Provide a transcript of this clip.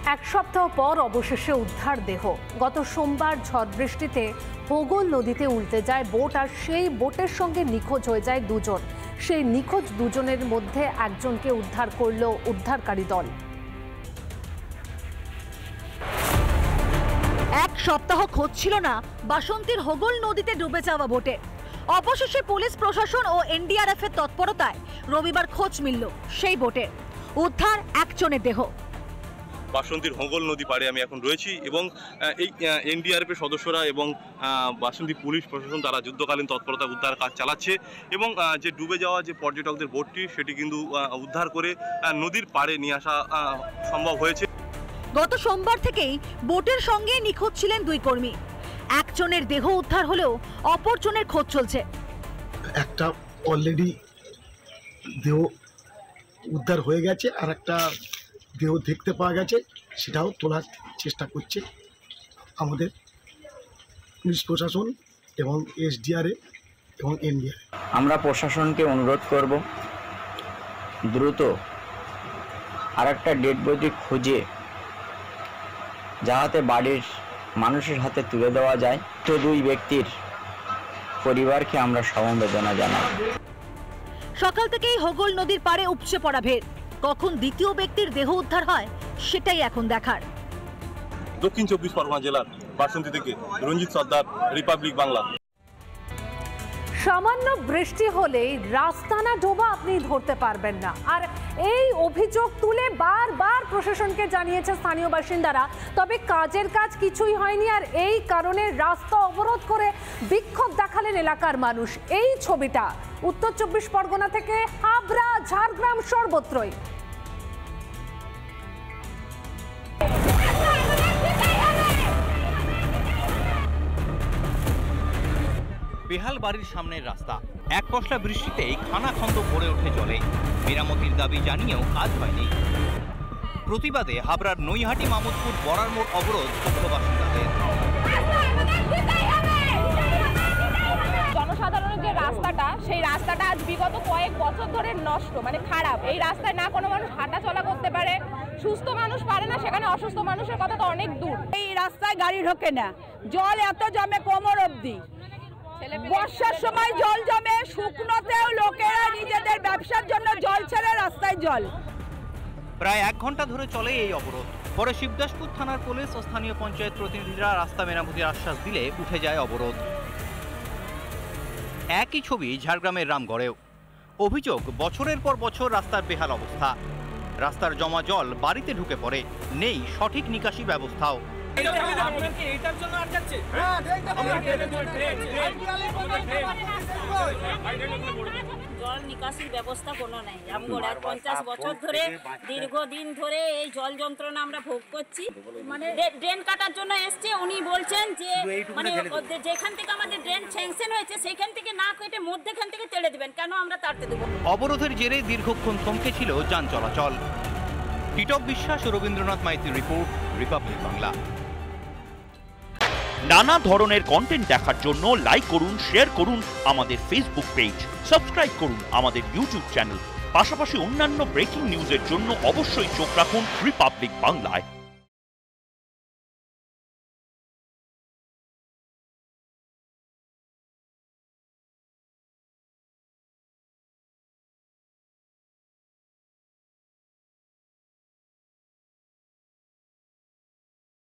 এক সপ্তাহ পর অবশেষে উদ্ধার দেহ। গত সোমবার ঝড় বৃষ্টিতে হোগল নদীতে উল্টে যায় বোট, আর সেই বোটের সঙ্গে নিখোঁজ হয়ে যায় দুজন। সেই নিখোঁজ দুজনের মধ্যে একজনকে উদ্ধার করল উদ্ধারকারী দল। এক সপ্তাহ খোঁজ ছিল না বাসন্তীর হোগল নদীতে ডুবে যাওয়া বোটে। অবশেষে পুলিশ প্রশাসন ও এনডিআরএফ এর তৎপরতায় রবিবার খোঁজ মিলল সেই বোটে। উদ্ধার একজনের দেহ। বাসন্তীর হোগল নদী পাড়ে আমি এখন রয়েছি এবং এই এনডিআরএফ এর সদস্যরা এবং বাসন্তী পুলিশ প্রশাসন তারা যুদ্ধকালীন তৎপরতা উদ্ধার কাজ চালাচ্ছে এবং যে ডুবে যাওয়া যে পর্যটকদের বোটটি সেটি কিন্তু উদ্ধার করে নদীর পাড়ে নিয়ে আসা সম্ভব হয়েছে। গত সোমবার থেকেই বোটের সঙ্গে নিখোঁজ ছিলেন দুই কর্মী। একজনের দেহ উদ্ধার হলেও অপরজনের খোঁজ চলছে। একটা অলরেডি দেহ উদ্ধার হয়ে গেছে, আর একটা দেহ দেখতে পাওয়া গেছে, সেটাও তোলার চেষ্টা করছে আমাদের পুলিশ প্রশাসন এবং এসডিআরএফ এবং এনডিআরএফ। আমরা প্রশাসনকে অনুরোধ করব দ্রুত আরেকটা ডেড বডি খুঁজে যাতে বাড়ির মানুষের হাতে তুলে দেওয়া যায়। তো দুই ব্যক্তির পরিবারকে আমরা সমবেদনা জানাই। সকাল থেকেই হোগল নদীর পাড়ে উপচে পড়া ভিড়। কখন দ্বিতীয় ব্যক্তির দেহ উদ্ধার হয় সেটাই এখন দেখার। দক্ষিণ 24 পরগনা জেলার বাসন্তী থেকে রঞ্জিত সর্দার, রিপাবলিক বাংলা। সামান্য বৃষ্টি হলেই রাস্তা না ডোবা আপনি ধরতে পারবেন না, আর এই অভিযোগ তুলে বারবার প্রশাসনকে জানিয়েছে স্থানীয় বাসিন্দারা। তবে কাজের কাজ কিছুই হয়নি, আর এই কারণে রাস্তা অবরোধ করে বিক্ষোভ দেখালেন এলাকার মানুষ। এই ছবিটা উত্তর 24 পরগনা থেকে হাবড়া, ঝাড়গ্রাম সর্বত্রই। বেহাল বাড়ির সামনের রাস্তা এক পশলা বৃষ্টিতেই খানাখন্দ ভরে ওঠে জলে। মেরামতির দাবি জানিয়েও কাজ হয়নি। প্রতিবাদে হাবড়ার নৈহাটি মামুদপুর বড়ার মোড় অবরোধ ক্ষুব্ধ বাসিন্দাদের। জনসাধারণের যে রাস্তাটা, সেই রাস্তাটা আজ বিগত কয়েক বছর ধরে নষ্ট, মানে খারাপ। এই রাস্তায় না কোনো মানুষ হাঁটা চলা করতে পারে, সুস্থ মানুষ পারে না, সেখানে অসুস্থ মানুষের কথা তো অনেক দূর। এই রাস্তায় গাড়ি ঢোকে না, জল এত জমে কোমর অবধি। বর্ষার সময় জল জমে, শুকনোতেও লোকেরা নিজেদের ব্যবসার জন্য জল ছেড়ে রাস্তায় জল। প্রায় 1 ঘন্টা ধরে চলে এই অবরোধ। পরে শিবদাসপুর থানার পুলিশ ও স্থানীয় পঞ্চায়েত প্রতিনিধিরা রাস্তা মেরামতির আশ্বাস দিলে উঠে যায় অবরোধ। একই ছবি ঝাড়গ্রামের রামগড়েও। অভিযোগ, বছরের পর বছর রাস্তার বেহাল অবস্থা। রাস্তার জমা জল বাড়িতে ঢুকে পড়ে, নেই সঠিক নিকাশি ব্যবস্থাও। জল নিকাশির ব্যবস্থা কোনো নেই রামগড়ে। 50 বছর ধরে, দীর্ঘদিন ধরে এই জল যন্ত্রণা আমরা ভোগ করছি। মানে ড্রেন কাটার জন্য এসছে, উনি বলছেন যে মানে যেখান থেকে আমাদের ড্রেন স্যাংশন হয়েছে সেখান থেকে না কেটে মধ্যখান থেকে তেড়ে দেবেন, কেন আমরা তাড়তে দেবো? অবরোধের জেরে দীর্ঘক্ষণ থমকে ছিল যান চলাচল। টিটক বিশ্বাস ও রবীন্দ্রনাথ মাইতির রিপোর্ট, রিপাবলিক বাংলা। নানা ধরনের কন্টেন্ট দেখার জন্য লাইক করুন, শেয়ার করুন আমাদের ফেসবুক পেজ, সাবস্ক্রাইব করুন আমাদের ইউটিউব চ্যানেল। পাশাপাশি অন্যান্য ব্রেকিং নিউজের জন্য অবশ্যই চোখ রাখুন রিপাবলিক বাংলায়।